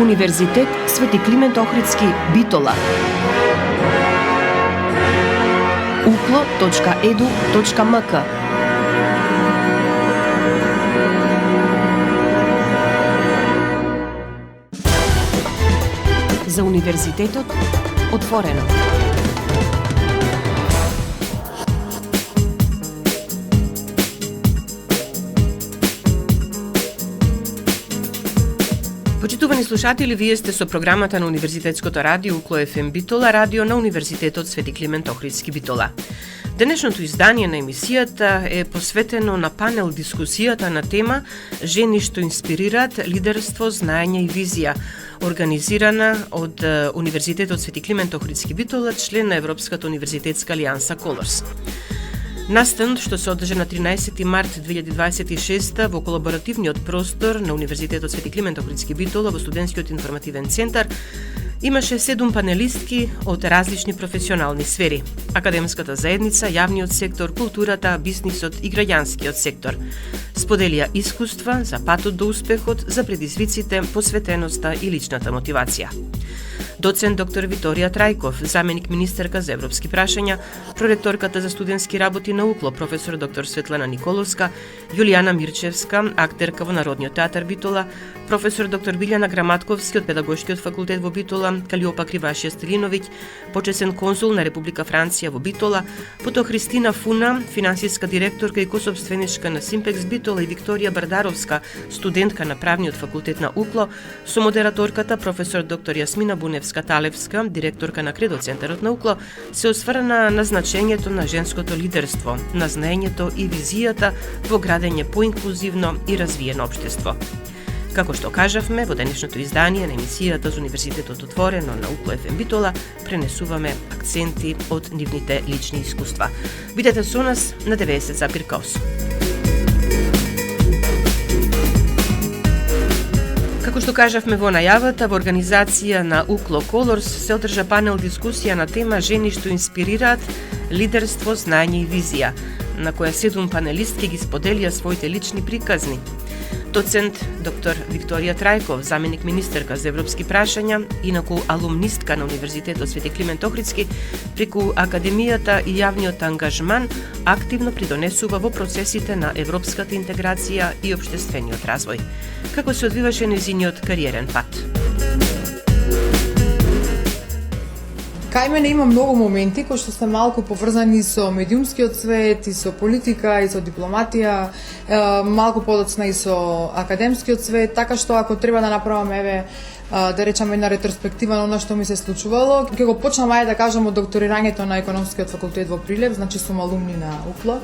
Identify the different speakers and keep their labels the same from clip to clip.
Speaker 1: Универзитет Свети Климент Охридски, Битола. uklo.edu.mk. За универзитетот отворено. Почитувани слушатели, вие сте со програмата на Универзитетското радио Укло ФМ Битола, радио на Универзитетот Свети Климент Охридски, Битола. Денешното издание на емисијата е посветено на панел дискусијата на тема Жени што инспирираат, лидерство, знаење и визија, организирана од Универзитетот Свети Климент Охридски, Битола, член на Европската универзитетска алијанса Колорс. Настанот што се одржа на 13 март 2026 во колаборативниот простор на Универзитетот Свети Климент Охридски, Битола во студентскиот информативен центар имаше 7 панелистки од различни професионални сфери: академската заедница, јавниот сектор, културата, бизнисот и граѓанскиот сектор. Споделија искуства за патот до успехот, за предизвиците, посветеноста и личната мотивација. Доцент доктор Викторија Трајков, заменик министерка за европски прашања, проректорката за студентски работи на УКЛО, професор доктор Светлана Николовска, Јулијана Мирчевска, актерка во Народниот театар Битола, професор доктор Билјана Граматковски од Педагошкиот факултет во Битола, Калиопа Кривашија Стилиновиќ, почесен конзул на Република Франција во Битола, потоа Христина Фуна, финансиска директорка и кособственичка на Симпекс Битола, и Викторија Бардаровска, студентка на правниот факултет на УКЛО, со модераторката професор доктор Јасмина Буневска-Талевска, директорка на Кредо центарот на УКЛО, се осврна на значењето на женското лидерство, на знаењето и визијата во градење поинклузивно и развиено општество. Како што кажавме, во денешното издание на емисијата за Универзитетот отворено на Укло ФМ Битола пренесуваме акценти од нивните лични искуства. Бидете со нас на 90,8. Како што кажавме во најавата, во организација на Укло Колорс се одржа панел дискусија на тема Жени што инспирираат, лидерство, знаење и визија, на која 7 панелистки ги споделија своите лични приказни. Доцент доктор Викторија Трајков, заменик министерка за европски прашања, инаку алумнистка на Универзитетот Свети Климент Охридски, преку академијата и јавниот ангажман активно придонесува во процесите на европската интеграција и општествениот развој. Како се одвиваше нејзиниот кариерен пат?
Speaker 2: Кај мене има многу моменти кои што се малку поврзани со медиумскиот свет и со политика и со дипломатија, малку подоцна и со академскиот свет, така што ако треба да направам да речам една ретроспектива на она што ми се случувало, ќе го почнам да кажам од докторирањето на економскиот факултет во Прилеп, значи сум алумни на УКЛО.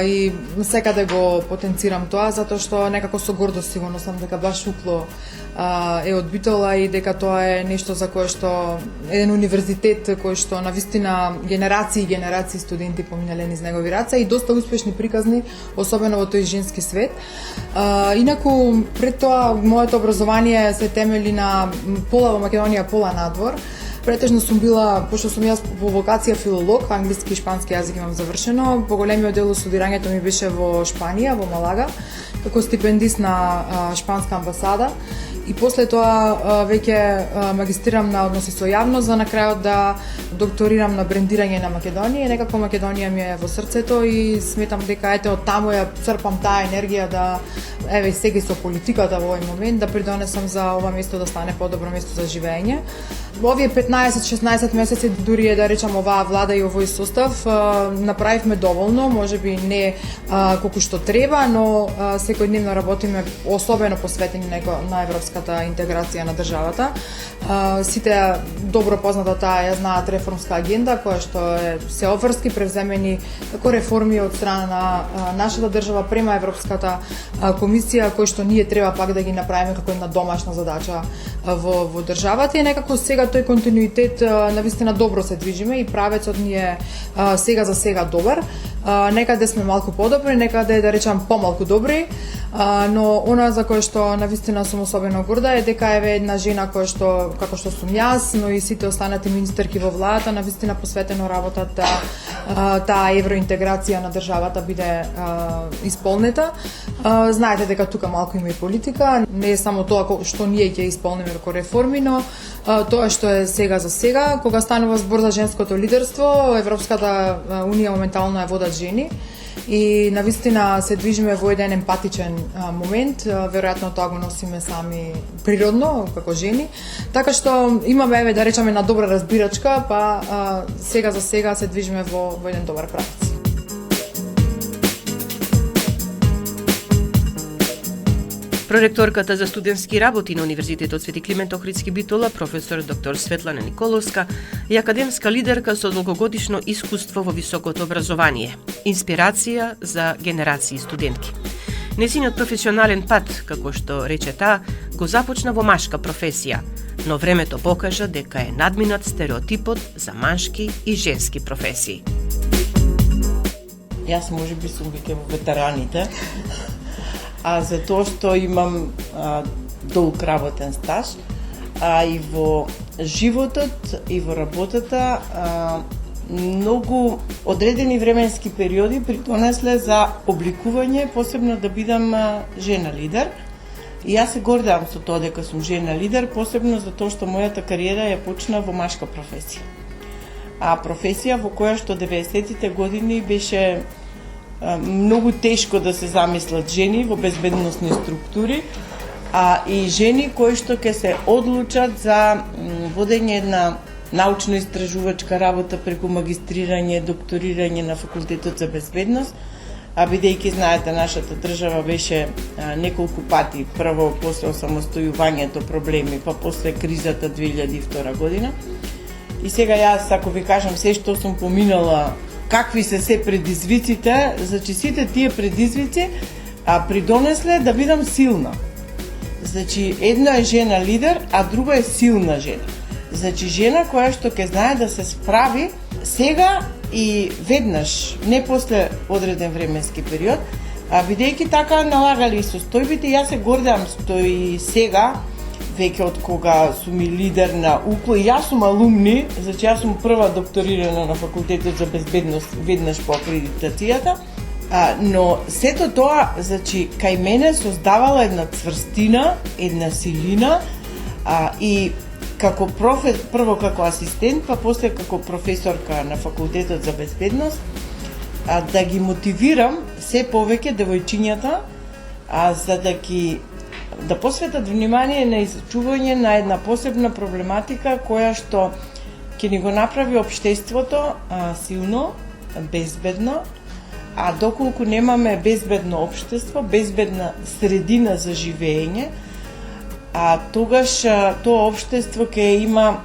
Speaker 2: И секаде го потенцирам тоа, затоа што некако со гордост си го носам дека баш УКЛО е од Битола и дека тоа е нешто за кое што еден универзитет кој што навистина генерации и генерации студенти поминале низ негови раце и доста успешни приказни, особено во тој женски свет. Инаку пред тоа моето образование се темели на пола во Македонија, пола надвор. Претежно сум била, пошто сум јас во вокација филолог, англиски и шпански јазик имам завршено, поголемиот дел од студирањето ми беше во Шпанија, во Малага, како стипендист на шпанска амбасада. И после тоа веќе магистрирам на односи со јавност, за на крајот да докторирам на брендирање на Македонија. И некако Македонија ми е во срцето и сметам дека од таму ја црпам таа енергија да сега со политиката во овој момент да придонесам за ова место да стане подобро место за живење. Во овие 15-16 месеци, дури е да речам оваа влада и овој состав, направивме доволно, можеби не колку што треба, но секојдневно работиме особено посветени на европската интеграција на државата. Сите добро позната таа ја знаат реформска агенда, која што е сеоврски превземени како реформи од страна на нашата држава према Европската комисија, кои што ние треба пак да ги направиме како една домашна задача во државата и некако сега тој континуитет навистина добро се движиме и правецот ни е сега за сега добар. Некаде сме малку подобри, некаде да речам помалку добри, но она за кое што навистина сум особено горда е дека еве една жена која што како што сум јас, но и сите останати министерки во владата, навистина посветено работат да таа евроинтеграција на државата биде исполнета. Знаете дека тука малку има и политика, не е само тоа што ние ќе исполниме како реформи, но тоа што е сега за сега, кога станува збор за женското лидерство, Европската унија моментално е водат жени и навистина се движиме во еден емпатичен момент, веројатно тоа го носиме сами природно како жени, така што имаме еве да речеме на добра разбирачка, па сега за сега се движиме во еден добар правец.
Speaker 1: Проректорката за студентски работи на Универзитетот Свети Климент Охридски Битола, професор доктор Светлана Николовска, е академска лидерка со долгогодишно искуство во високото образование, инспирација за генерации студентки. Незиниот професионален пат, како што рече таа, го започна во машка професија, но времето покажа дека е надминат стереотипот за маншки и женски професии.
Speaker 3: Јас можеби сум веќе во ветераните, а за тоа што имам долг работен стаж, и во животот и во работата многу одредени временски периоди придонесле за обликување, посебно да бидам жена лидер. И јас се гордам со тоа дека сум жена лидер, посебно за тоа што мојата кариера ја почна во машка професија. А професија во која што 90-тите години беше многу тешко да се замислат жени во безбедносни структури, и жени кои што ќе се одлучат за водење една научно-истражувачка работа преку магистрирање, докторирање на факултетот за безбедност, бидејќи знаете нашата држава беше неколку пати, прво после осамостојувањето проблеми, па после кризата 2002 година. И сега јас, ако ви кажам се што сум поминала, какви се предизвиците, значи сите тие предизвици придонесле да бидам силна. Значи едно е жена лидер, а друго е силна жена. Значи жена која што ќе знае да се справи сега и веднаш, не после одреден временски период, бидејќи така налагали состојбите. Јас се гордам што и сега, веќе од кога сум и лидер на УКЛО, и јас сум алумни, значи јас сум прва докторирана на факултетот за безбедност веднаш по акредитацијата, но сето тоа, значи, кај мене создавала една цврстина, една силина, и како прво како асистент, па после како професорка на факултетот за безбедност, да ги мотивирам се повеќе девојчињата, за да посветат внимание на изучување на една посебна проблематика која што ќе ни го направи општеството силно, безбедно, а доколку немаме безбедно општество, безбедна средина за живење, тогаш тоа општество ќе има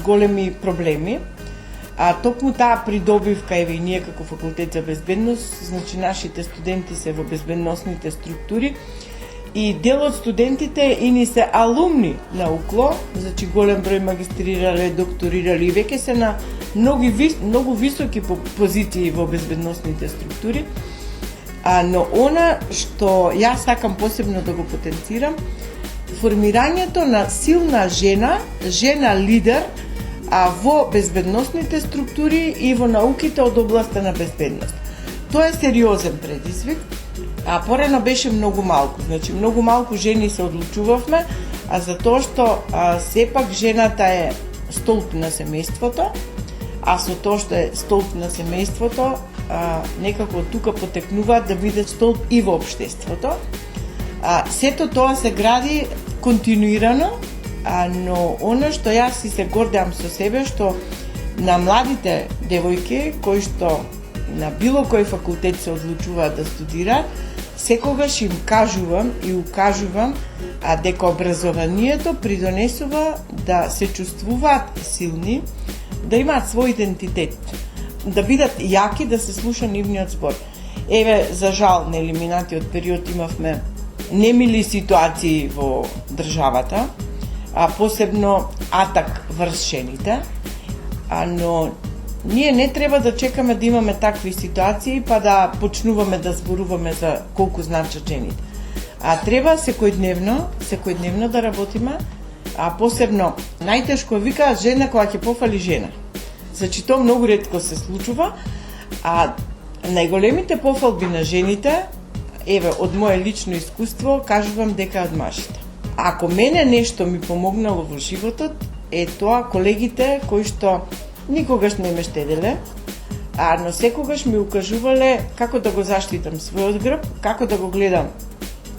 Speaker 3: големи проблеми. Токму таа придобивка, еве и ние како факултет за безбедност, значи нашите студенти се во безбедносните структури, и дел од студентите и ни се алумни на УКЛО, значи голем број магистрирале, докторирали и веќе се на многу високи позиции во безбедносните структури. Но она што јас сакам посебно да го потенцирам, формирањето на силна жена лидер во безбедносните структури и во науките од областа на безбедност. Тоа е сериозен предизвик. Порано беше многу малку, значи многу малку жени се одлучувавме, затоа што сепак жената е столб на семејството, со тоа што е столб на семејството, некако тука потекнуваат да биде столб и во општеството. Сето тоа се гради континуирано, но она што јас и се гордам со себе, што на младите девојки кои што на било кој факултет се одлучуваат да студираат, секогаш им кажувам и укажувам дека образованието придонесува да се чувствуваат силни, да имаат свој идентитет, да бидат јаки, да се слуша нивниот збор. Еве, за жал, на елиминатиот период имавме немили ситуации во државата, посебно атак врз жените, но ние не треба да чекаме да имаме такви ситуации па да почнуваме да зборуваме за колку значат жените. А треба секојдневно да работиме, а посебно најтешко вика жена кога ќе пофали жена. Значи тоа многу ретко се случува, а најголемите пофалби на жените, еве од мое лично искуство, кажувам дека од мажите. Ако мене нешто ми помогнало во животот, е тоа колегите кои што никогаш не ме штеделе, но секогаш ми укажувале како да го заштитам својот грб, како да го гледам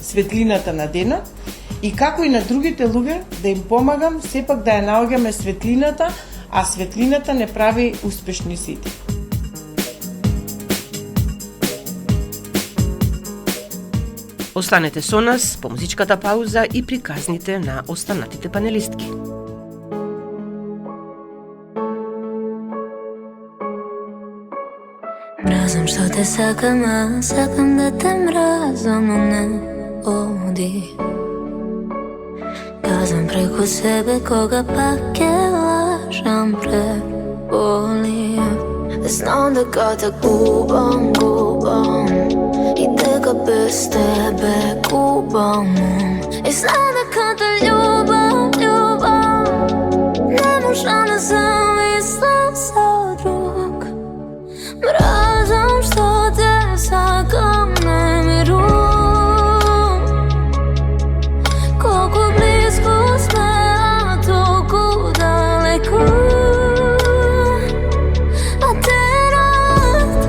Speaker 3: светлината на денот и како и на другите луѓе да им помагам сепак да ја наоѓаме светлината, а светлината не прави успешни сите.
Speaker 1: Останете со нас по музичката пауза и приказните на останатите панелистки.
Speaker 4: Мразам што те сакам, сакам да те мразам, но не оди. Казам преку себе кога пак ќе лажам, преболи. Знам дека те губам и дека без тебе губам. И знам дека те љубам, не можам да замислам за друг. Мразам што те сакам, не мирувам. Колку близко сме, а толку далеку. А денот,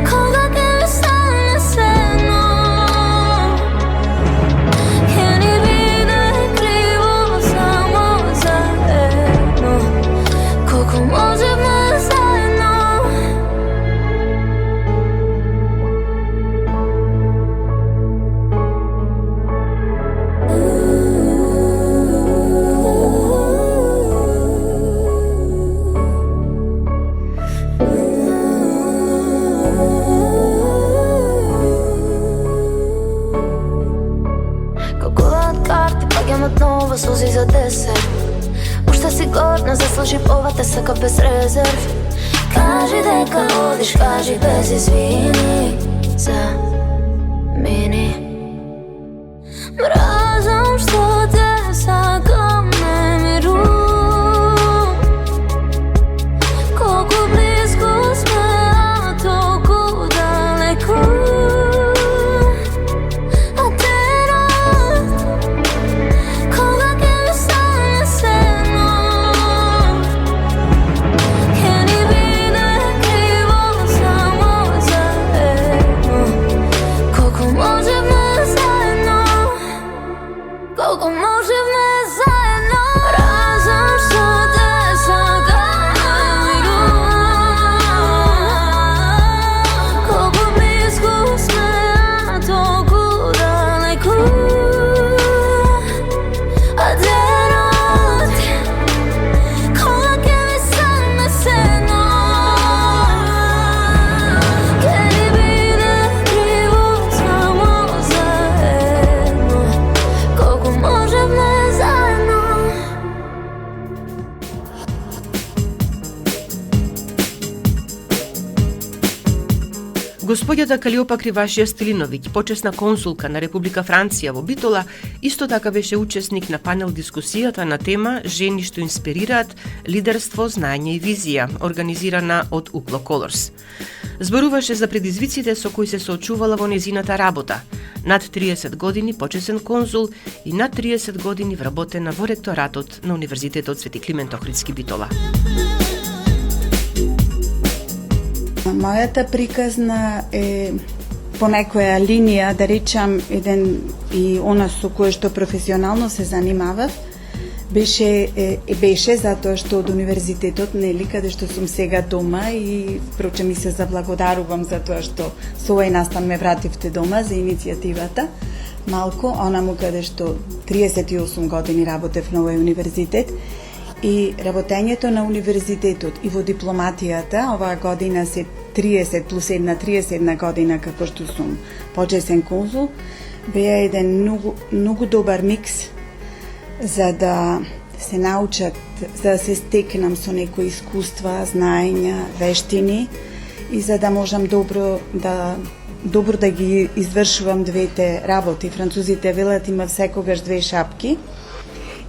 Speaker 4: кога ќе ми стане сено, ќе ни биде криво само заедно. Колку можеме заедно. Сузи за десет, уште си годна, заслужи ова, те сака без резерв. Кажи дека одиш, кажи без извини за мини. Мразам што те сакам, не мирувам. Колку близко сме, а толку далеку.
Speaker 1: Господјата Калиопа Кривашија Стилиновиќ, почесна консулка на Република Франција во Битола, исто така беше учесник на панел дискусијата на тема Жени што инспирираат, лидерство, знаење и визија, организирана од Uplo Colors. Зборуваше за предизвиците со кои се соочувала во незината работа. Над 30 години почесен конзул и над 30 години вработена во ректоратот на Универзитетот Свети Климент Охридски Битола.
Speaker 5: Мојата приказна е по некоја линија, да речам, еден и она со кое што професионално се занимавав, беше затоа што од универзитетот, нели, каде што сум сега дома, и впрочем и се заблагодарувам за тоа што со овој настан ме вративте дома за иницијативата. Малку, онаму каде што 38 години работев на овој универзитет, и работењето на универзитетот и во дипломатијата, оваа година се 30 плюс 31 година како што сум почесен конзул, беа еден многу добар микс за да се научат, за да се стекнам со некои искуства, знаења, вештини и за да можам добро да добро да ги извршувам двете работи. Французите велат има секогаш две шапки.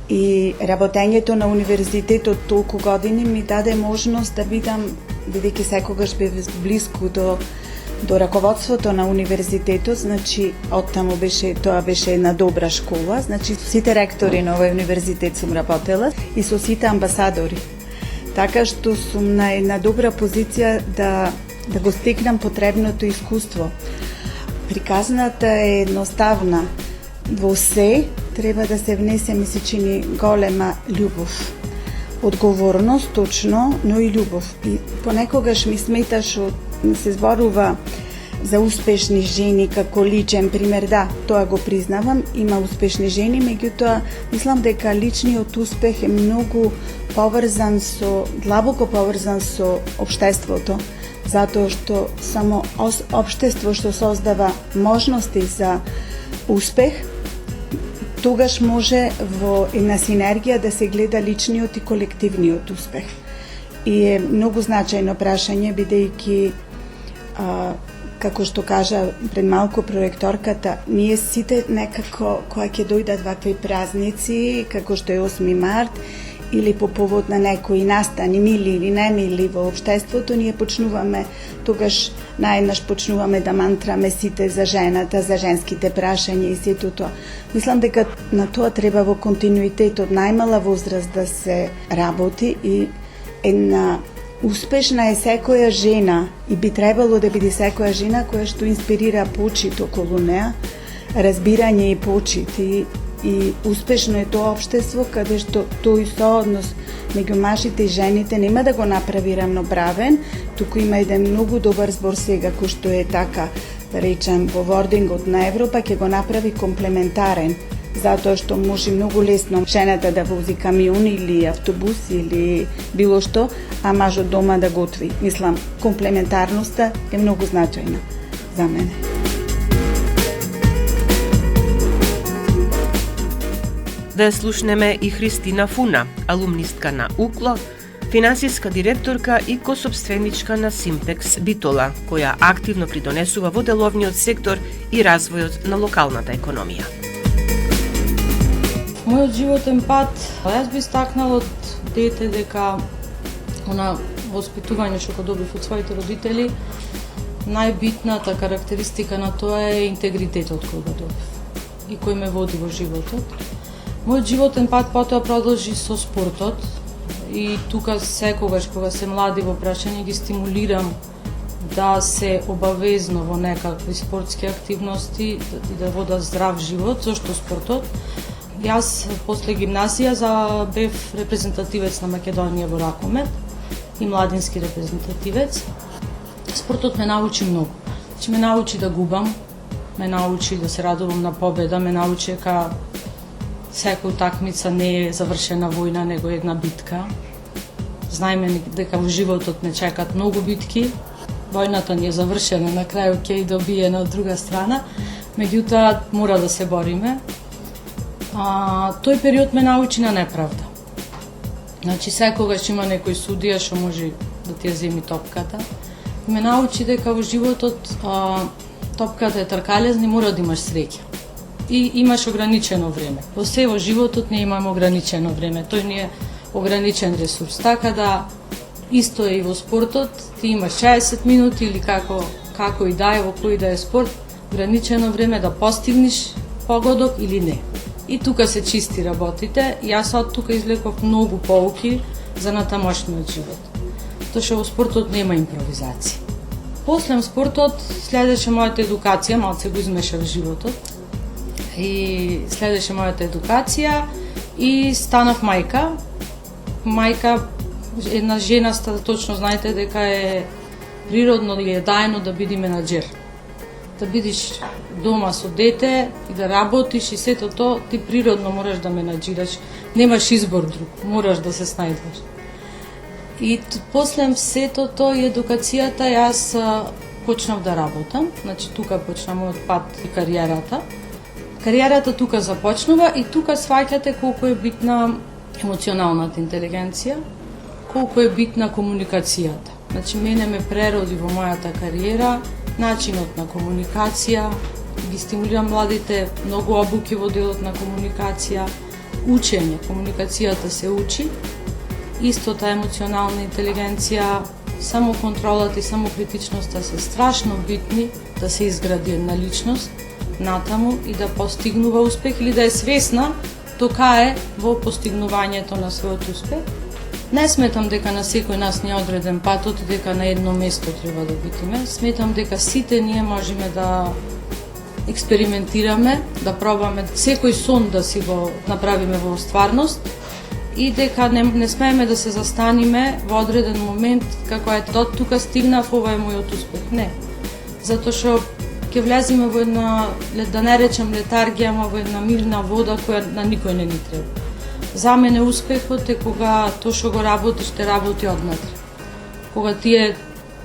Speaker 5: И работењето на универзитетот толку години ми даде можност да бидам, бидејќи секогаш бев близко до раководството на универзитетот, значи оттаму тоа беше една добра школа, значи сите ректори на овој универзитет сум работела и со сите амбасадори. Така што сум на една добра позиција да го стекнам потребното искуство. Приказната е едноставна. Во се треба да се внесе, ми се чини, голема љубов. Одговорност, точно, но и љубов. И понекогаш ми смета што се зборува за успешни жени како личен пример. Да, тоа го признавам, има успешни жени, меѓутоа мислам дека личниот успех е многу поврзан длабоко поврзан со општеството, затоа што само општество што создава можности за успех, тогаш може во една синергија да се гледа личниот и колективниот успех. И е многу значајно прашање, бидејќи како што кажа пред малку проректорката, ние сите некако кога ќе дојдат вакви празници, како што е 8 март, или по повод на некои настани, мили или немили во општеството, ние почнуваме, тогаш наеднаш почнуваме да мантраме сите за жената, за женските прашања и сето тоа. Мислам дека на тоа треба во континуитет од најмала возраст да се работи и една успешна е секоја жена и би требало да биде секоја жена која што инспирира почит околу неа, разбирање и почит и успешно е тоа општество каде што тој сооднос меѓу мажите и жените нема да го направи равноправен, туку има еден многу добар збор сега кој што е така, да речем, во вордингот на Европа ќе го направи комплементарен, затоа што може многу лесно жената да вози камион или автобус или било што, а мажот дома да готви. Мислам, комплементарноста е многу значајна за мене.
Speaker 1: Да ја слушнеме и Христина Фуна, алумнистка на УКЛО, финансиска директорка и косопственичка на Симпекс Битола, која активно придонесува во деловниот сектор и развојот на локалната економија.
Speaker 6: Мојот животен пат, јас би стакнала од дете дека она воспитување што го добив од своите родители, најбитната карактеристика на тоа е интегритетот кој го добив и кој ме води во животот. Мојот животен пат потоа продолжи со спортот и тука секогаш кога се млади во прашање ги стимулирам да се обавезно во некакви спортски активности и да водат здрав живот. Зошто спортот? Јас после гимназија бев репрезентативец на Македонија во ракомет и младински репрезентативец. Спортот ме научи многу. Ме научи да губам, ме научи да се радувам на победа, ме научи дека секоја утакмица не е завршена војна, него е една битка. Знаеме дека во животот не чекат многу битки. Војната не е завршена, на крајот ќе и добиена од друга страна, меѓутоа мора да се бориме. Тој период ме научи на неправда. Значи секогаш има некој судија што може да ти ја земи топката. Ме научи дека во животот топката е тркалезна и мора да имаш среќа. И имаш ограничено време. Во се во животот не имаме ограничено време, тој не е ограничен ресурс. Така да исто е и во спортот, ти имаш 60 минути или како и да е, во кој да е спорт, ограничено време да постигнеш погодок или не. И тука се чисти работите, и јас од тука извлеков многу поуки за натамошниот живот. Тоа што во спортот нема импровизација. После спортот следеше мојата едукација, малце го измешав животот. И следеше мојата едукација и станав мајка. Мајка, една жена, точно знаете дека е природно и е дајно да биде менаџер. Да бидеш дома со дете и да работиш и сето тоа, ти природно мораш да менаџираш. Немаш избор друг, мораш да се снајдваш. И после сето тоа и едукацијата јас почнав да работам. Значи тука почна мојот пат и кариерата. Кариерата тука започнува и тука сваќате колку е битна емоционалната интелигенција, колку е битна комуникацијата. Значи мене ме прероди во мојата кариера начинот на комуникација, ги стимулирам младите, многу обуки во делот на комуникација, учење, комуникацијата се учи, истото емоционална интелигенција, самоконтролата и самокритичноста се страшно битни да се изгради една личност натаму и да постигнува успех или да е свесна тока е во постигнувањето на својот успех. Не сметам дека на секој нас не е одреден патот и дека на едно место треба да битиме. Сметам дека сите ние можеме да експериментираме, да пробаме секој сон да си го направиме во стварност и дека не смееме да се застаниме во одреден момент како е до тука стигнав, ова е мојот успех. Не. Затоа што ќе влеземе во една, да не речем летаргија, ама во една мирна вода која на никој не ни треба. За мене успехот е кога тоа што го работиш, те работи однатре. Кога тие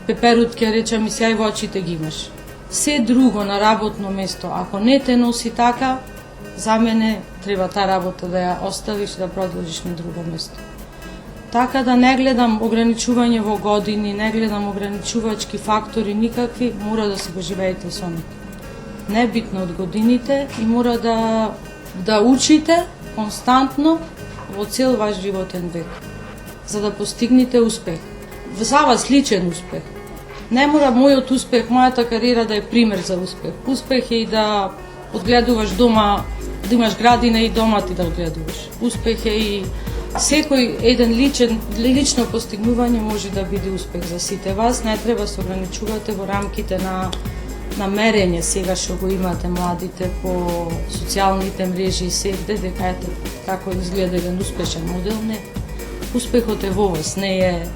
Speaker 6: пеперут ќе речем и сјај во очите ги имаш. Се друго на работно место, ако не те носи така, за мене треба таа работа да ја оставиш да продолжиш на друго место. Така да не гледам ограничување во години, не гледам ограничувачки фактори никакви, мора да се го живеете сонот. Не битно од годините и мора да учите константно во цел ваш животен век, за да постигнете успех. За вас личен успех. Не мора мојот успех, мојата кариера да е пример за успех. Успех е и да одгледуваш дома, да имаш градина и дома ти да одгледуваш. Успех е и секој еден лично постигнување може да биде успех за сите вас. Не треба се ограничувате во рамките на мерење сега што го имате младите по социјалните мрежи и сегде, дека ете како изгледа еден успешен модел. Не. Успехот е во вас, не е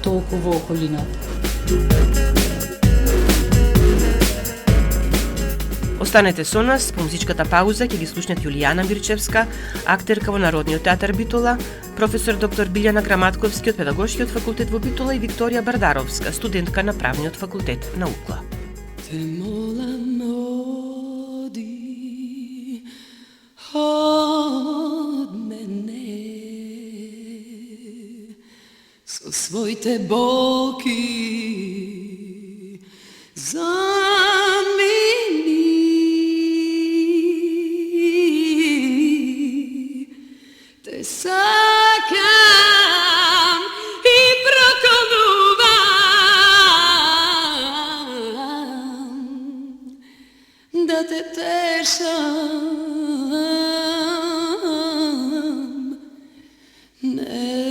Speaker 6: толку во околината.
Speaker 1: Останете со нас, по музичката пауза ќе ги слушнете Јулијана Мирчевска, актерка во Народниот театар Битола, професор доктор Билјана Граматковски од Педагошкиот факултет во Битола и Викторија Бардаровска, студентка на Правниот факултет на УКЛА.
Speaker 7: Те молам, оди од мене со своите болки замени. Те сакам и проколувам да те тешам, не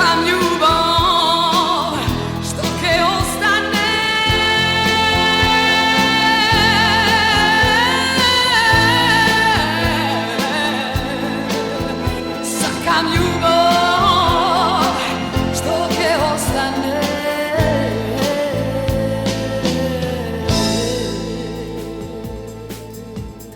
Speaker 7: Sakam ljubav što ke ostane. Sakam ljubav što ke ostane.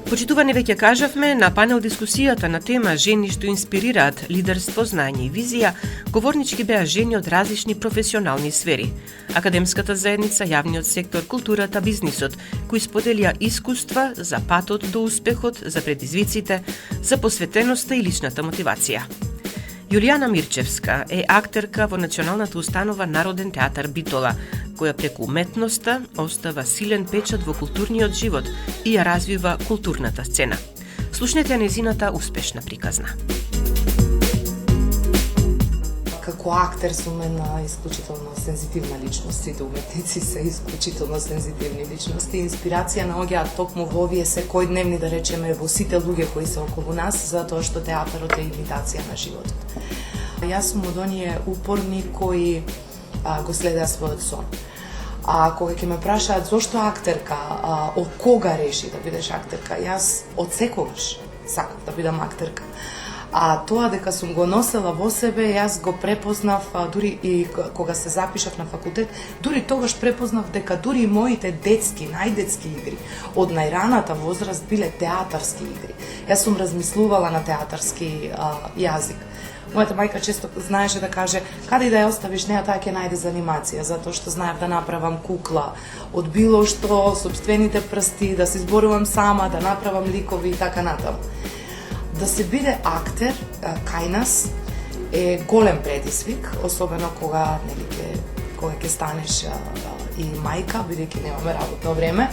Speaker 1: Почитувани, веќе кажавме, на панел дискусијата на тема «Жени што инспирираат лидерство, знање и визија», говорнички беа жени од различни професионални сфери. Академската заедница, јавниот сектор, културата, бизнисот, кои споделија искуства за патот до успехот, за предизвиците, за посветеноста и личната мотивација. Јулијана Мирчевска е актерка во Националната установа Народен театар Битола, која преку уметноста остава силен печат во културниот живот и ја развива културната сцена. Слушнете незината успешна приказна.
Speaker 8: Како актер сум една исклучително сензитивна личност, сите уметници се исклучително сензитивни личности. Инспирација наоѓаат токму во овие секојдневни, да речеме, во сите луѓе кои се околу нас, затоа што театарот е имитација на животот. Јас сум од оние упорни кои го следеа својот сон. А кога ќе ме прашаат зошто актерка, од кога реши да бидеш актерка, јас од секогаш сакав да бидам актерка. А тоа дека сум го носела во себе, јас го препознав, дури и кога се запишав на факултет, дури тогаш препознав дека дури и моите детски, најдетски игри, од најраната возраст биле театарски игри. Јас сум размислувала на театарски јазик. Мојата мајка често знаеше да каже, каде и да ја оставиш неа, таа ќе најде за анимација, затоа што знаев да направам кукла од било што, сопствените прсти, да се изборувам сама, да направам ликови и така натаму. Да се биде актер кај нас е голем предизвик, особено кога ќе станеш и мајка, бидејќи немаме работно време.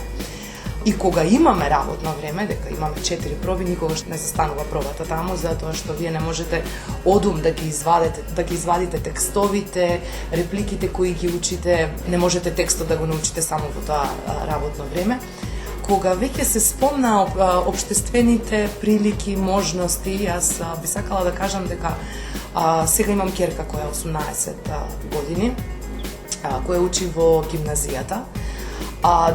Speaker 8: И кога имаме работно време, дека имаме 4 проби, никогаш не застанува пробата таму, затоа што вие не можете одум да ги извадите текстовите, репликите кои ги учите, не можете текстот да го научите само во тоа работно време. Кога веќе се спомна општествените прилики, можности, јас би сакала да кажам дека сега имам ќерка која е 18 години, која учи во гимназијата.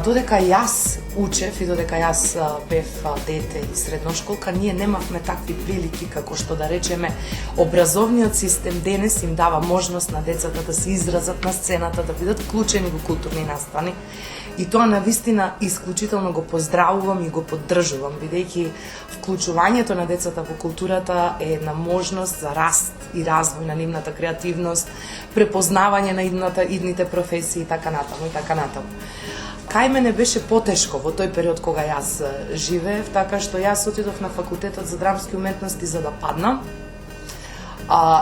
Speaker 8: Додека јас учев и додека јас бев дете и средношколка, ние немавме такви прилики како што, да речеме, образовниот систем денес им дава можност на децата да се изразат на сцената, да бидат вклучени во културни настани. И тоа навистина исклучително го поздравувам и го поддржувам, бидејќи вклучувањето на децата во културата е една можност за раст и развој на нивната креативност, препознавање на идните професии и така натаму и така натаму. Кај мене беше потешко во тој период кога јас живеев, така што јас отидов на факултетот за драмски уметности за да паднам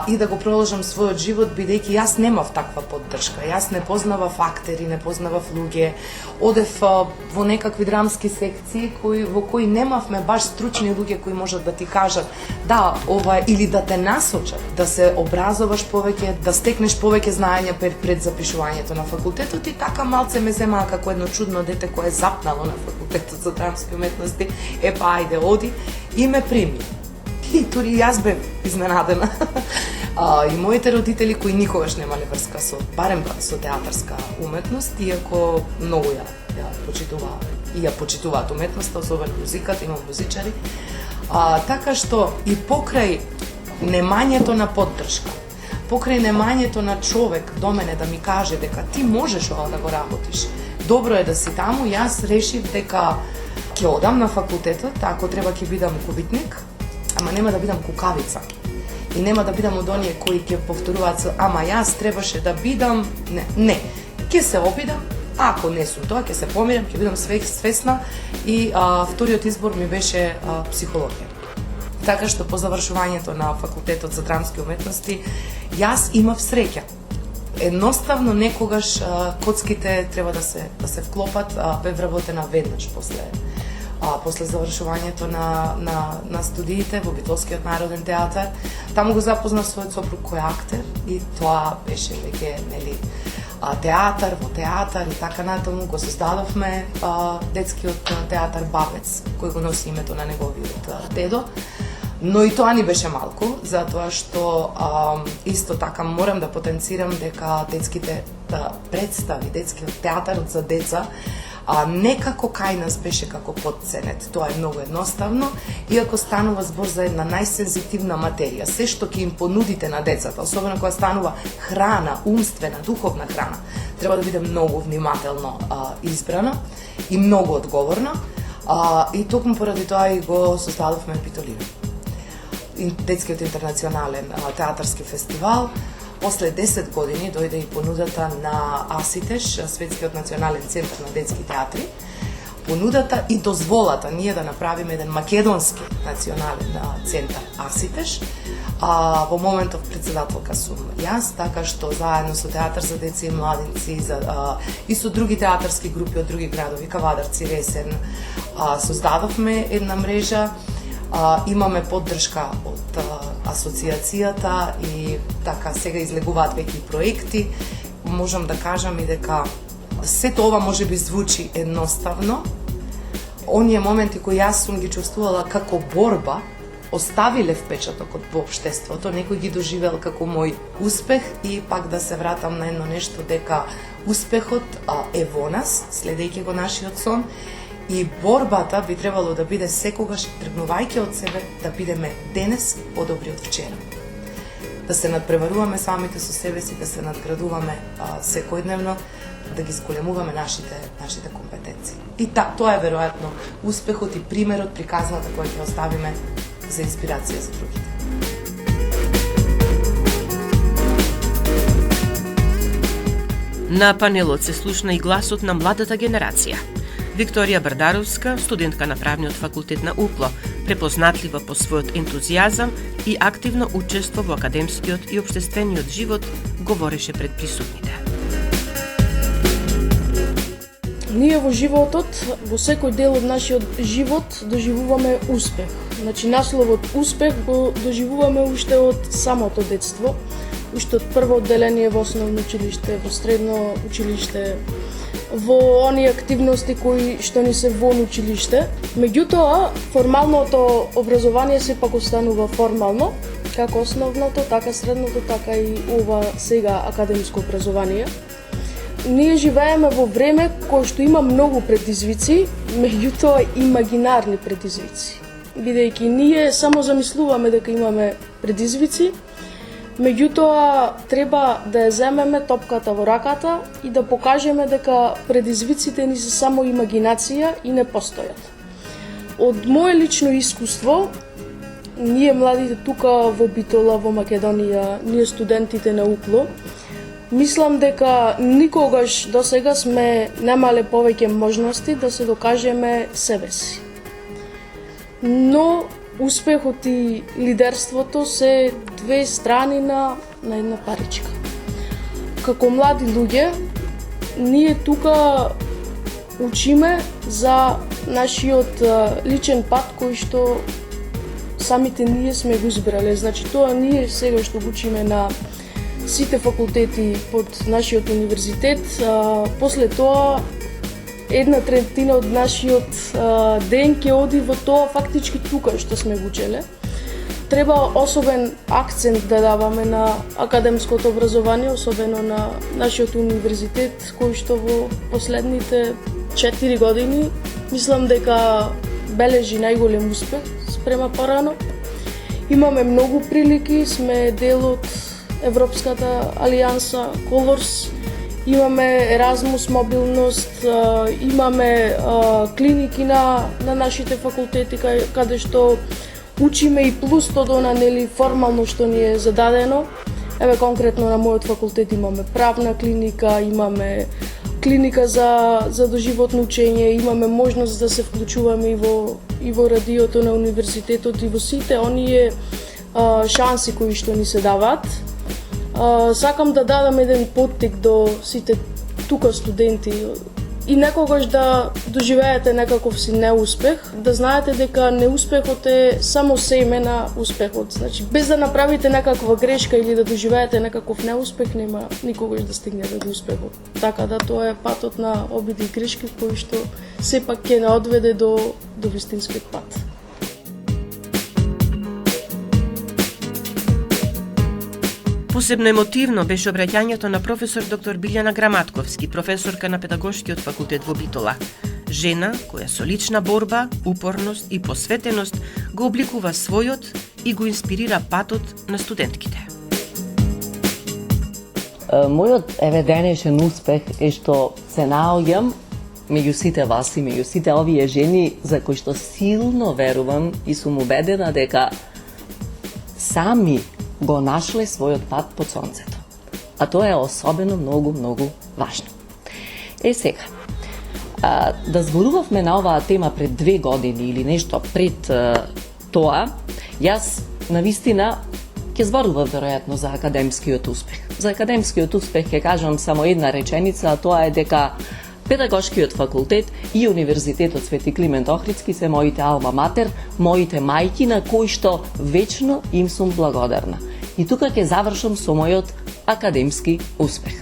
Speaker 8: и да го продолжам својот живот, бидејќи јас немав таква поддршка. Јас не познавав актери, не познавав луѓе. Одев во некакви драмски секции во кои немавме баш стручни луѓе кои можат да ти кажат да, ова или да те насочат, да се образоваш повеќе, да стекнеш повеќе знаења пред запишувањето на факултетот, и така малце ме земаа како едно чудно дете кое е запнало на факултетот за драмски уметности. Епа, ајде, оди, и ме прими. И дури јас бев изненадена. И моите родители кои никогаш немале врска барем со театарска уметност, иако многу ја почитуваат уметноста, особено музиката, имам музичари. Така што и покрај немањето на поддршка, покрај немањето на човек до мене да ми каже дека ти можеш ова да го работиш, добро е да си таму, јас решив дека ќе одам на факултетот, ако треба ќе бидам кубитник, ама нема да бидам кукавица. И нема да бидам од оние кои ќе повторуваат, ама јас требаше да бидам, не. Ќе се обидам, ако не сум тоа, ќе се помирам, ќе бидам свесна, и вториот избор ми беше психологија. Така што по завршувањето на факултетот за драмски уметности, јас имав среќа. Едноставно некогаш коцките треба да се вклопат, бев вработена веднаш после завршувањето на студиите во Битолскиот народен театар. Таму го запознав својот сопруг кој е актер, и тоа беше веќе театар во театар и така натаму. Го создадовме детскиот театар Бабец, кој го носи името на неговиот дедо. Но и тоа ни беше малку, затоа што исто така морам да потенцирам дека детските представи, детскиот театарот за деца некако кај нас беше како подценет. Тоа е многу едноставно, иако станува збор за една најсензитивна материја. Се што ќе им понудите на децата, особено кога станува храна, умствена, духовна храна, треба да биде многу внимателно избрана и многу одговорна. И токму поради тоа и го создадовме Битолина. Детскиот интернационален театарски фестивал. После 10 години дојде и понудата на АСИТЕШ, Светскиот национален центар на детски театри. Понудата и дозволата ние да направиме еден македонски национален центар АСИТЕШ. Во моментов председателка сум јас, така што заедно со Театар за деца и младинци и со други театарски групи од други градови, Кавадарци, Ресен, создадовме една мрежа. Имаме поддршка од асоциацијата и така сега излегуваат веќе проекти. Можам да кажам и дека сето ова може би звучи едноставно. Оние моменти кои јас сум ги чувствувала како борба, оставиле впечатокот во општеството, некој ги доживел како мој успех и пак да се вратам на едно нешто дека успехот е во нас, следејќи го нашиот сон. И борбата би требало да биде секогаш, тргнувајќи од себе, да бидеме денес подобри од вчера. Да се надпреваруваме самите со себе си, да се надградуваме секојдневно, да ги зголемуваме нашите компетенции. И тоа е веројатно успехот и примерот, приказната која ќе оставиме за инспирација за другите.
Speaker 1: На панелот се слушна и гласот на младата генерација. Викторија Бардаровска, студентка на правниот факултет на УКЛО, препознатлива по својот ентузијазам и активно учество во академскиот и општествениот живот, говореше пред присутните.
Speaker 9: Ние во животот, во секој дел од нашиот живот доживуваме успех. Значи насловот успех го доживуваме уште од самото детство, уште од прво одделение во основно училиште, во средно училиште, во оние активности кои што ни се во училиште. Меѓутоа, формалното образование сепак останува формално, како основното, така средното, така и ова сега академско образование. Ние живееме во време кое што има многу предизвици, меѓутоа имагинарни предизвици. Бидејќи ние само замислуваме дека имаме предизвици, меѓутоа треба да ја земеме топката во раката и да покажеме дека предизвиците ни се само имагинација и не постојат. Од мое лично искуство, ние младите тука во Битола, во Македонија, ние студентите на УКЛО, мислам дека никогаш досега сме немале повеќе можности да се докажеме себе си. Но успехот и лидерството се две страни на една паричка. Како млади луѓе, ние тука учиме за нашиот личен пат кој што самите ние сме го избрале. Значи тоа ние сега што го учиме на сите факултети под нашиот универзитет, после тоа една третина од нашиот ден ќе оди во тоа фактички тука што сме го учеле. Треба особен акцент да даваме на академското образование, особено на нашиот универзитет, кој што во последните 4 години мислам дека бележи најголем успех спрема порано. Имаме многу прилики, сме дел од Европската алијанса Colors, имаме Еразмус мобилност, имаме клиники на нашите факултети каде што учиме и плюс тоа нели формално што ни е зададено. Еве конкретно на мојот факултет имаме правна клиника, имаме клиника за доживотно учење, имаме можност да се вклучуваме и во радиото на универзитетот и во сите оние шанси кои што ни се даваат. Сакам да дадам еден поттик до сите тука студенти и некогаш да доживеете некаков си неуспех, да знаете дека неуспехот е само семе на успехот. Значи, без да направите некаква грешка или да доживеете некаков неуспех, нема никогаш да стигнете до успехот. Така да тоа е патот на обиди и грешки кои што сепак ќе не одведе до вистинскиот пат.
Speaker 1: Посебно емотивно беше обраќањето на професор доктор Билјана Граматковски, професорка на Педагошкиот факултет во Битола. Жена која со лична борба, упорност и посветеност го обликува својот и го инспирира патот на студентките.
Speaker 10: Мојот денешен успех е што се наоѓам меѓу сите вас и меѓу сите овие жени за кои што силно верувам и сум убедена дека сами го нашле својот пат под сонцето. А тоа е особено многу важно. Сега, да зборувавме на оваа тема пред 2 години или нешто пред тоа, јас навистина ќе зборував веројатно за академскиот успех. За академскиот успех ќе кажам само една реченица, а тоа е дека Педагошкиот факултет и Универзитетот Свети Климент Охридски се моите алма матер, моите мајки на кои што вечно им сум благодарна. И тука ќе завршам со мојот академски успех.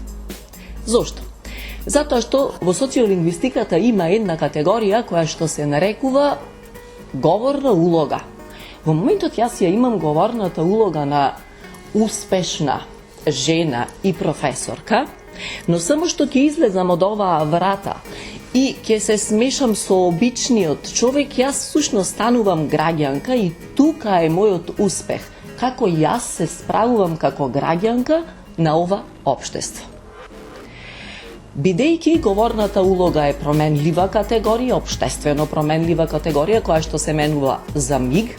Speaker 10: Зошто? Затоа што во социолингвистиката има една категорија која што се нарекува говорна улога. Во моментот јас ја имам говорната улога на успешна жена и професорка, но само што ќе излезам од оваа врата и ќе се смешам со обичниот човек, јас сушност станувам граѓанка и тука е мојот успех, како јас се справувам како граѓанка на ова општество. Бидејќи говорната улога е променлива категорија, општествено променлива категорија, која што се менува за миг,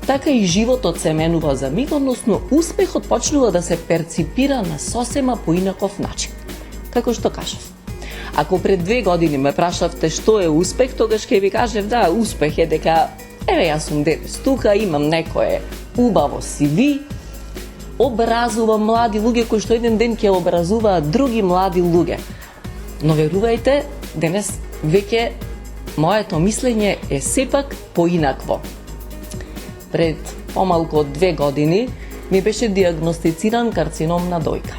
Speaker 10: така и животот се менува за миг, односно успехот почнува да се перципира на сосема поинаков начин. Како што кажав, ако пред 2 години ме прашавте што е успех, тогаш ќе ви кажев да, успех е дека јас сум денес тука, имам некое убаво CV, образувам млади луѓе кои што еден ден ќе образуваат други млади луѓе. Но верувајте, денес веќе моето мислење е сепак поинакво. Пред помалку од 2 години ми беше диагностициран карцином на дојка.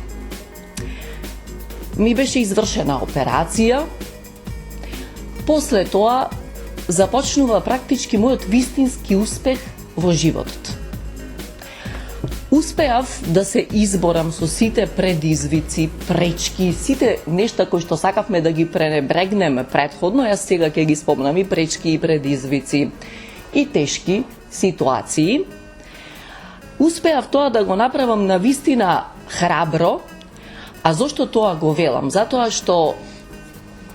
Speaker 10: Ми беше извршена операција. После тоа започнува практички мојот вистински успех во животот. Успеав да се изборам со сите предизвици, пречки, сите нешта кои што сакавме да ги пренебрегнеме претходно, јас сега ќе ги спомнам и пречки и предизвици и тешки ситуации. Успеав тоа да го направам на вистина храбро. А зошто тоа го велам? Затоа што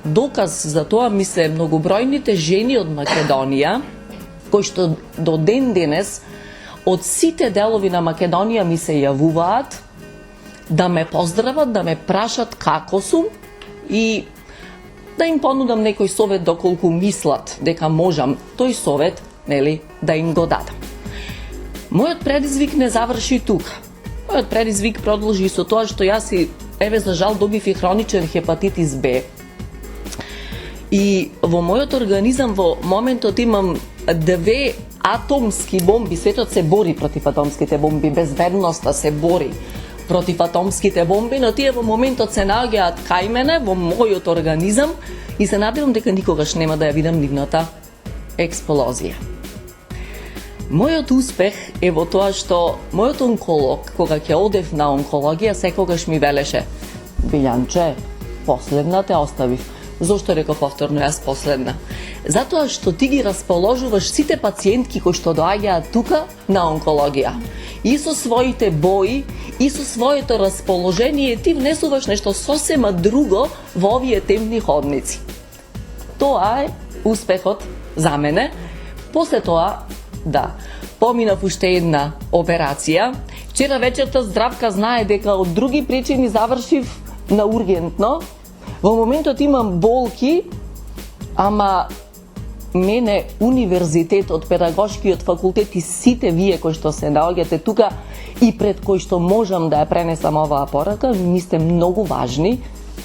Speaker 10: доказ за тоа ми се многобројните жени од Македонија, кои што до ден денес од сите делови на Македонија ми се јавуваат да ме поздрават, да ме прашат како сум и да им понудам некој совет доколку мислат дека можам тој совет, да им го дадам. Мојот предизвик не заврши тука. Мојот предизвик продолжи со тоа што јас за жал добив и хроничен хепатитис Б. И во мојот организам во моментот имам 2 атомски бомби. Светот се бори против атомските бомби, безбедноста се бори против атомските бомби, но тие во моментот се наоѓаат кај мене во мојот организам и се надевам дека никогаш нема да ја видам нивната експлозија. Мојот успех е во тоа што мојот онколог, кога ќе одев на онкологија, секогаш ми велеше: Билјанче, последна те оставив. Зошто реков повторно јас последна? Затоа што ти ги расположуваш сите пациентки кои што доаѓаат тука на онкологија. И со своите бои, и со своето расположение ти внесуваш нешто сосема друго во овие темни ходници. Тоа е успехот за мене. После тоа, поминав уште една операција. Вчера вечерта Здравка знае дека од други причини завршив на ургентно. Во моментот имам болки, ама мене Универзитетот, Педагошкиот факултет и сите вие кои што се наоѓате тука и пред кои што можам да ја пренесам оваа порака, ми сте многу важни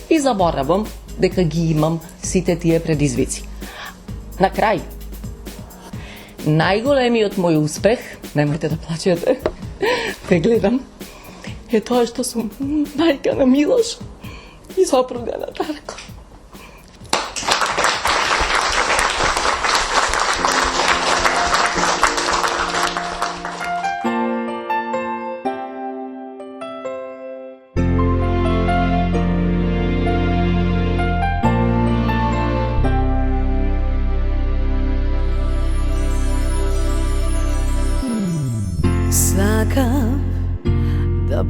Speaker 10: и заборавам дека ги имам сите тие предизвици. На крај, најголемиот мој успех, немојте да плачете, те гледам, е тоа што сум мајка на Милош и сопруга на Дарко.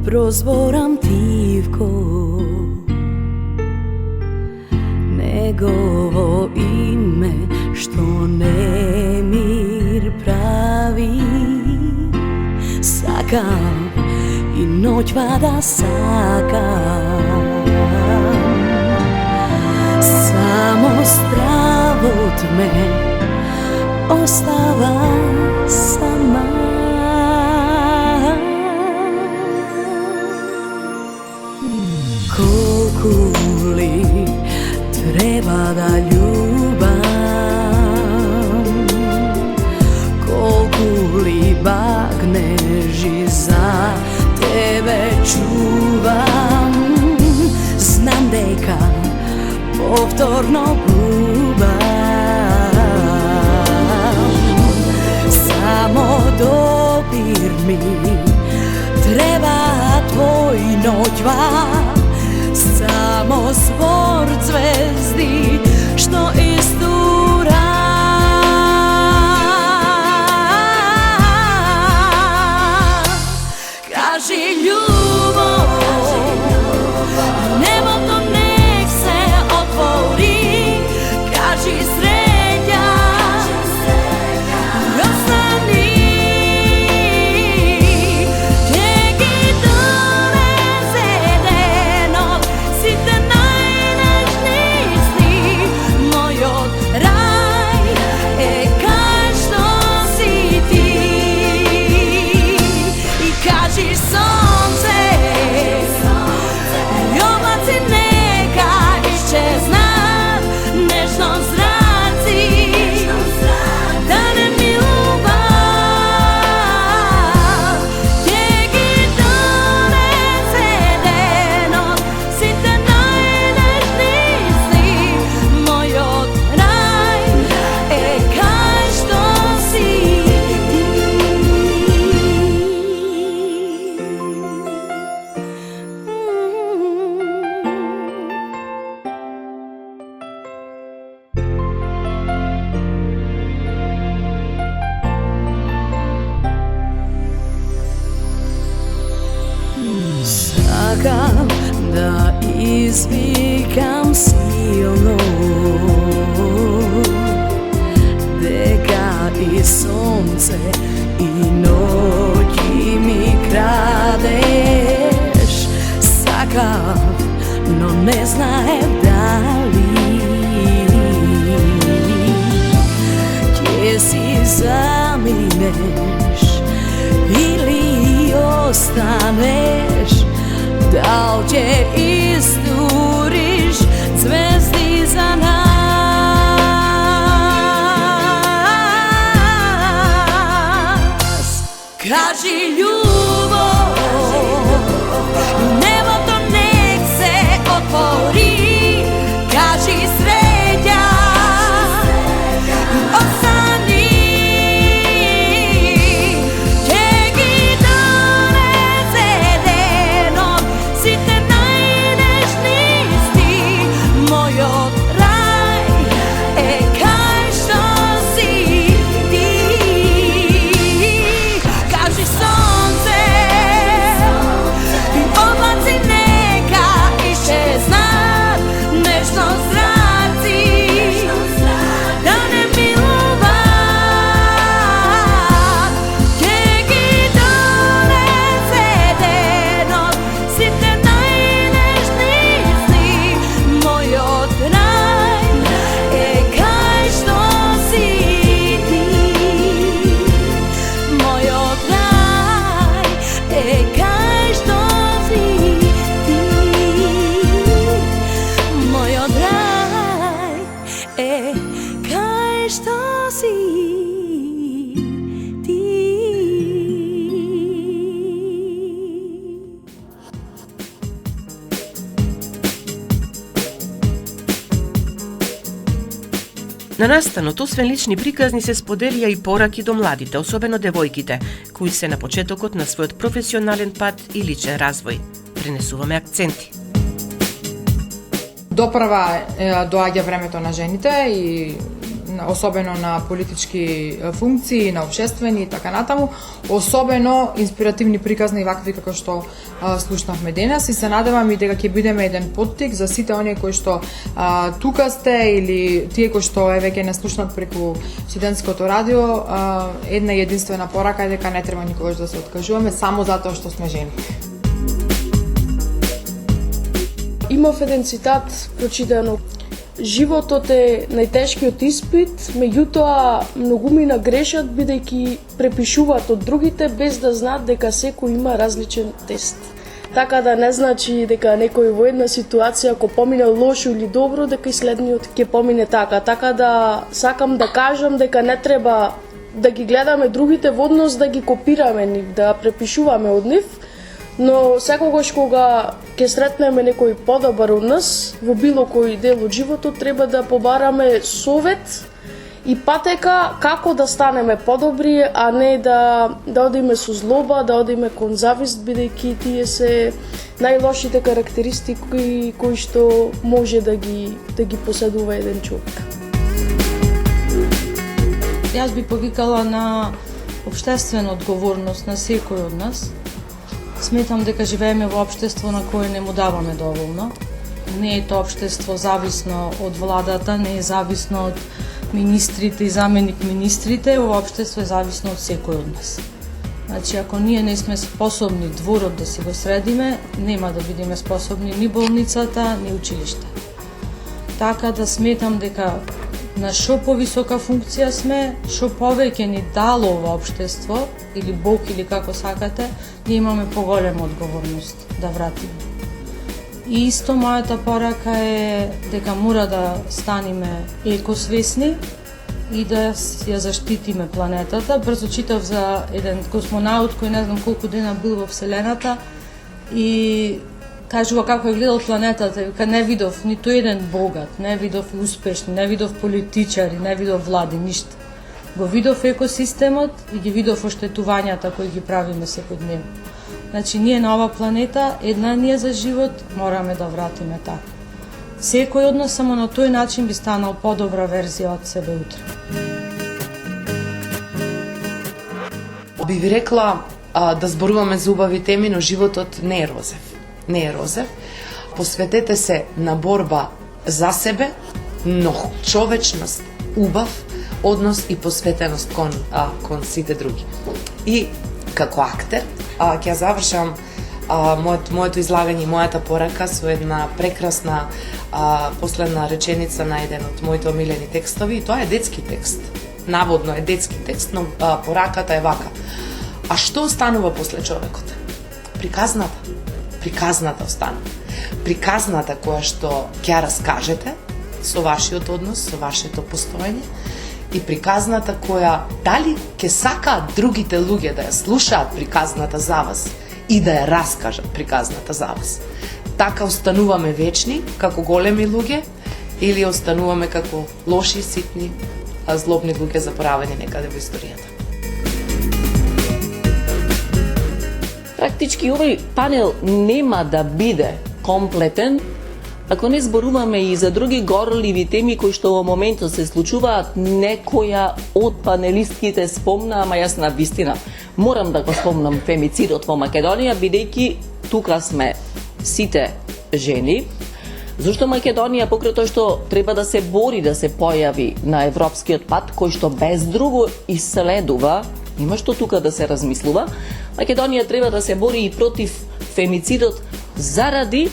Speaker 11: прозборам тивко негово име што немир прави. Сакам и ноќва да сакам, само стравот ме остава сама. Колку ли треба да љубам, колку ли багнежи за тебе чувам. Знам дека повторно губам, само допир ми треба твој ноќва, само збор звезди што истура. Кажи љубов, небото нек се отвори. Кажи среќа, остани. Ќе ги донесе денот сите најнежни сни. Мојот рај е кај што си ти. И кажи сонце, и облаци нека исчезнат, нежно зраци да не милуват. Ќе ги донесе денот сите најнежни сни. Мојот рај е кај што си ти. Сакам да извикам силно дека и сонце и ноќи ми крадеш. Сакам, но не знаев дали ќе си заминеш или останеш. Дал ќе истуриш звезди за нас. Кажи љубов, небото нек се отвори. Кажи среќа, остани. Ќе ги донесе денот сите најнежни сни. Мојот рај е кај што си ти. Кажи сонце, и облаци нека исчезнат, нежно зраци да не милуват. Ќе ги донесе денот сите најнежни сни. Мојот рај е кај што си ти. Мојот рај е кај што си ти. Мојот рај е кај што си ти.
Speaker 1: На настанот, освен лични приказни, се споделија и пораки до младите, особено девојките, кои се на почетокот на својот професионален пат и личен развој. Пренесуваме акценти.
Speaker 2: Допрва доаѓа времето на жените и особено на политички функции, на општествени и така натаму, особено инспиративни приказни вакви како што слушнавме денес, и се надевам и дека ќе бидеме еден поттик за сите оние кои што тука сте или тие кои што веќе не слушнат преку студентското радио, една единствена порака е дека не треба никогаш да се откажуваме само затоа што сме жени.
Speaker 9: Имав еден цитат прочитано: животот е најтешкиот испит, меѓутоа многумина грешат бидејќи препишуваат од другите без да знаат дека секој има различен тест. Така да не значи дека некој во една ситуација ако помине лошо или добро, дека и следниот ќе помине така. Така да сакам да кажам дека не треба да ги гледаме другите во однос да ги копираме нив, да препишуваме од нив, но секогаш кога ќе сретнеме некој подобар од нас во било кој дел од животот, треба да побараме совет и патека како да станеме подобри, а не да одиме со злоба, да одиме кон завист, бидејќи тие се најлошите карактеристики кои што може да ги поседува еден човек.
Speaker 6: Јас би повикала на општествена одговорност на секој од нас. Сметам дека живееме во општество на кое не му даваме доволно. Не е тоа општество зависно од владата, не е зависно од министрите и заменик министрите, ова општество е зависно од секој од нас. Значи, ако ние не сме способни дворот да си го средиме, нема да бидеме способни ни болницата, ни училиште. Така да сметам дека на шо повисока функција сме, шо повеќе ни дало ова општество, или Бог, или како сакате, ние имаме поголема одговорност да вратиме. И исто мојата порака е дека мора да станеме екосвесни и да ја заштитиме планетата. Брзо читав за еден космонаут кој не знам колку дена бил во Вселената и кажува како е гледал планетата, дека не видов ниту еден богат, не видов успешни, не видов политичари, не видов влади, ништо. Го видов екосистемот и ги видов оштетувањата кои ги правиме секојдневно. Значи, ние на ова планета, една ние за живот, мораме да вратиме така. Секој од нас само на тој начин би станал подобра верзија од себе утре.
Speaker 8: Би ви рекла да зборуваме за убави теми, но животот не е розев. Не е розев. Посветете се на борба за себе, но човечност, убав, однос и посветеност кон сите други. И како актер, ќе завршам моето излагање и мојата порака со една прекрасна последна реченица на еден од моите омилени текстови, и тоа е детски текст. Наводно е детски текст, но пораката е вака. А што останува после човекот? Приказната. Приказната останува. Приказната која што ќе раскажете со вашиот однос, со вашето постоење, и приказната која дали ќе сакаат другите луѓе да ја слушаат приказната за вас и да ја раскажат приказната за вас. Така остануваме вечни како големи луѓе или остануваме како лоши, ситни, злобни луѓе заборавени некаде во историјата.
Speaker 10: Практички овој панел нема да биде комплетен ако не зборуваме и за други горливи теми кои што во моментот се случуваат. Некоја од панелистките спомна, ама јас на вистина морам да го спомнам фемицидот во Македонија, бидејќи тука сме сите жени. Зошто Македонија, покрај тоа што треба да се бори да се појави на европскиот пат, кој што без друго исследува, има што тука да се размислува, Македонија треба да се бори и против фемицидот заради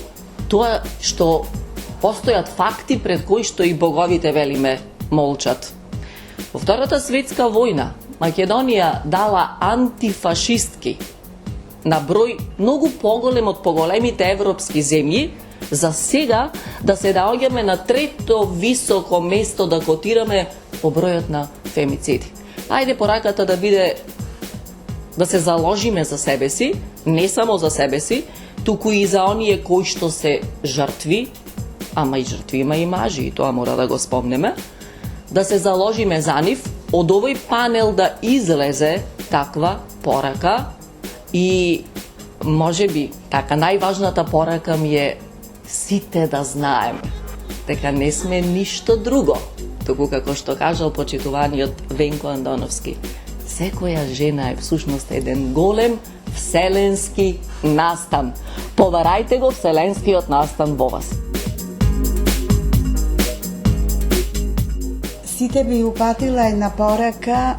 Speaker 10: тоа што постојат факти пред кои што и боговите, велиме, молчат. Во Втората светска војна Македонија дала антифашистки на број многу поголем од поголемите европски земји, за сега да се наоѓаме на трето високо место да котираме по бројот на фемициди. Ајде пораката да биде да се заложиме за себе си, не само за себе си, туку и за оние кои што се жртви, ама и жртви има и мажи, и тоа мора да го спомнеме, да се заложиме за нив, од овој панел да излезе таква порака и можеби така најважната порака ми е сите да знаеме дека не сме ништо друго, туку како што кажал почитуваниот Венко Андоновски, секоја жена е всушност еден голем вселенски настан. Поварајте го вселенскиот настан во вас.
Speaker 5: Сите би упатила една порака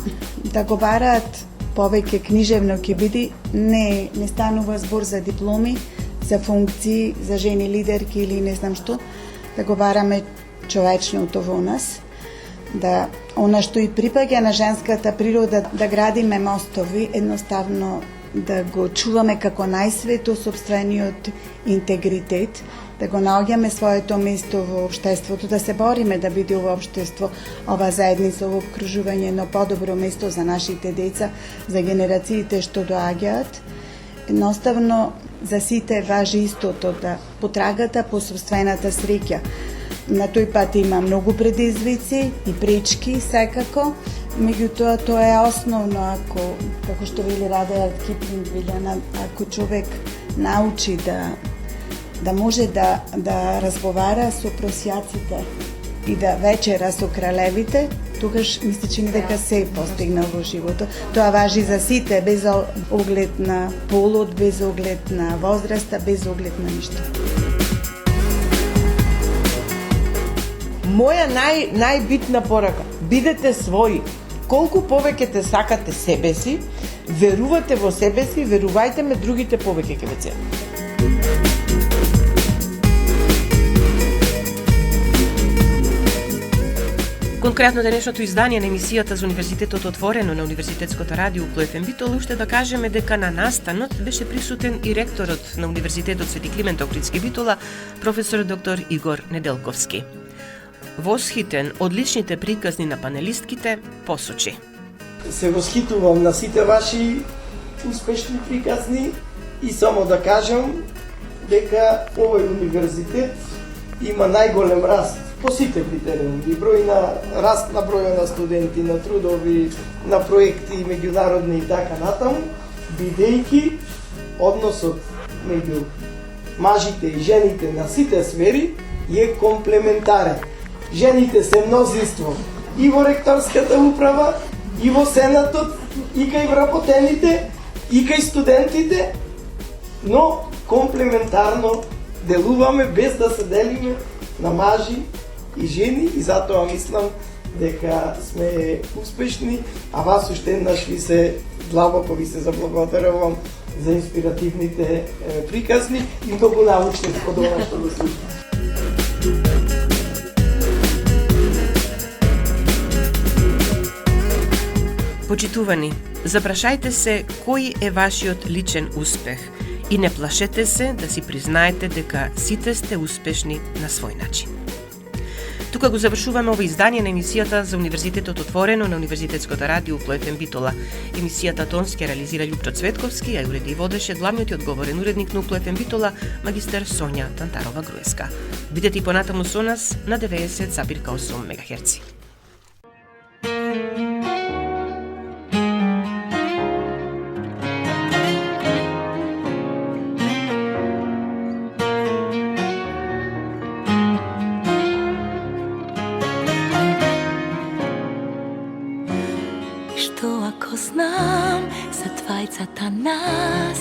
Speaker 5: да го бараат повеќе книжевно ќе биде, не станува збор за дипломи, за функции, за жени лидерки или не знам што, да го бараме човечното во нас, да она што и припаѓа на женската природа, да градиме мостови, едноставно да го чуваме како најсвето сопствениот интегритет, да го наоѓаме своето место во општеството, да се бориме да биде ова општество, ова заедница, ова обкружување едно подобро место за нашите деца, за генерациите што доаѓаат. Едноставно, за сите важи истото, да потрагата по сопствената среќа. На тој пат има многу предизвици и пречки секако, меѓутоа тоа е основно, ако, како што вели Радејард Киплинг, ако човек научи да може да разговара со просјаците и да вечера со кралевите, тогаш ми се чини дека се постигна во животот. Тоа важи за сите, без оглед на полот, без оглед на возраста, без оглед на ништо.
Speaker 3: Моја најбитна порака, бидете своји. Колку повеќе те сакате себе си, верувате во себе си, верувајте ме, другите повеќе ќе ве ценат.
Speaker 1: Конкретно денешното издание на емисијата за Универзитетот отворено на Универзитетското радио УКЛО-ФМ Битола уште да кажеме дека на настанот беше присутен и ректорот на Универзитетот Свети Климент Охридски Битола, професор доктор Игор Неделковски. Восхитен од личните приказни на панелистките посочи:
Speaker 12: се восхитувам на сите ваши успешни приказни и само да кажам дека овој универзитет има најголем раст по сите критериуми, број на раст на бројот на студенти, на трудови, на проекти меѓународни и така натаму, бидејќи односот меѓу мажите и жените на сите сфери е комплементарен. Жените се мнозинство и во ректорската управа, и во сенатот, и кај вработените, и кај студентите, но комплементарно делуваме без да се делиме на мажи и жени, и затоа мислам дека сме успешни, а вас уште еднаш ви се длабоко ви се заблагодарувам за инспиративните приказни и многу научни од ова што го слушам.
Speaker 1: Почитувани, запрашајте се кој е вашиот личен успех и не плашете се да си признаете дека сите сте успешни на свој начин. Тука го завршуваме ова издание на емисијата за Универзитетот отворено на Универзитетското радио УКЛО-ФМ Битола. Емисијата тонски реализира Љупчо Цветковски, а уреди и водеше главниот и одговорен уредник на УКЛО-ФМ Битола, магистер Сонја Тантарова-Груевска. Бидете и понатаму со нас на 90,8 МГц.
Speaker 11: Знам за двајцата нас,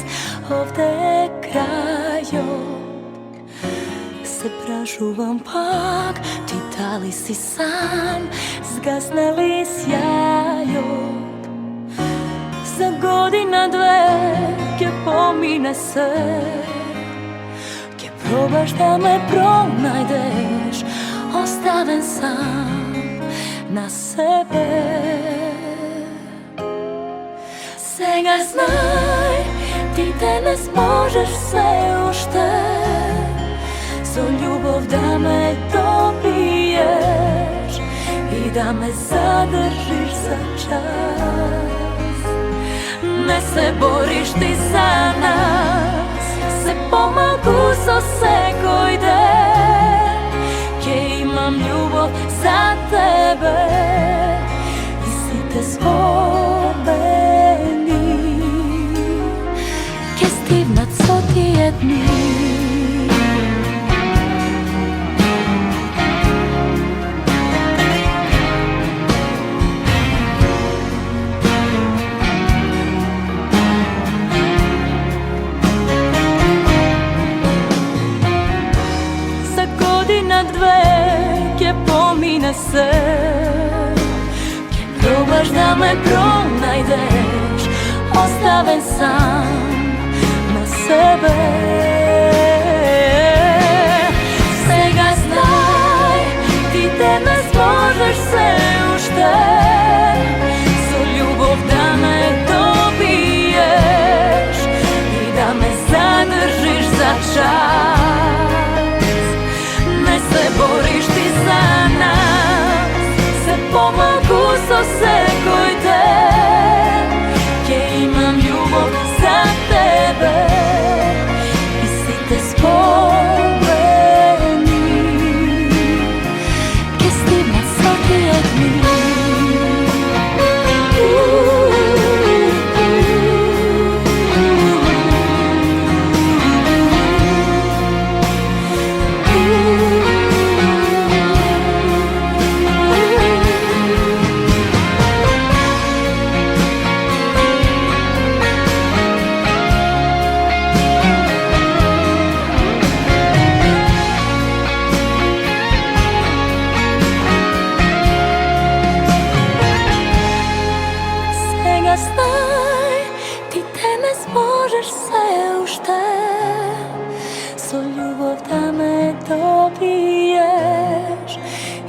Speaker 11: овде е крајот. Се прашувам пак, ти дали си сам, згасна ли сјајот? За година-две ќе помине се, ќе пробаш да ме пронајдеш, оставен сам на себе. Сега знај, ти денес можеш се уште со љубов да ме добиеш и да ме задржиш за час. Не се бориш ти за нас, се помалку со секој ден. Ќе имам љубов за тебе и сите слободни стивнат со тие дни. две ќе помине се, ќе пробаш да ме пронајдеш, оставен сам на себе. Сега знај, ти денес можеш се уште со љубов да ме добиеш и да ме задржиш за час. Не се бориш ти за нас, се помалку со секој ден ќе имам љубов за тебе и сите спомени ќе стигнат сакиот ми. Знај, ти денес можеш се уште со љубов да ме добиеш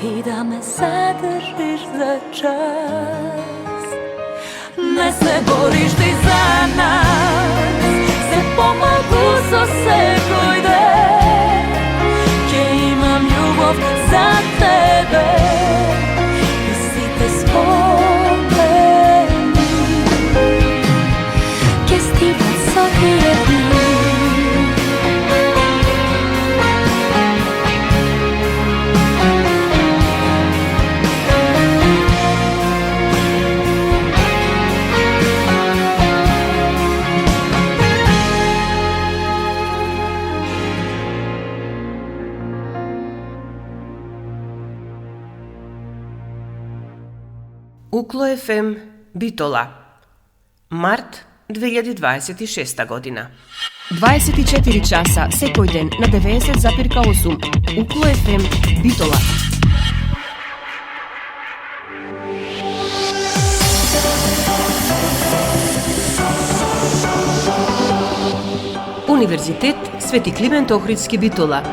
Speaker 11: и да ме задржиш за час. Не се бориш ти за нас, се помалку со секој ден ќе имам љубов за тебе и сите спомени ќе стигнат сакиот ми.
Speaker 1: Укло ФМ Битола, март 2026 година. 24 часа секој ден на 90,8. Укло ФМ Битола. Универзитет Свети Климент Охридски Битола.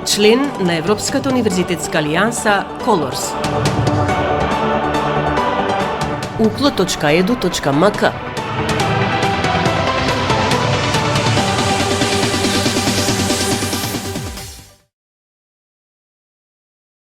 Speaker 1: Член на Европската универзитетска алијанса Колорс. uklo.edu.mk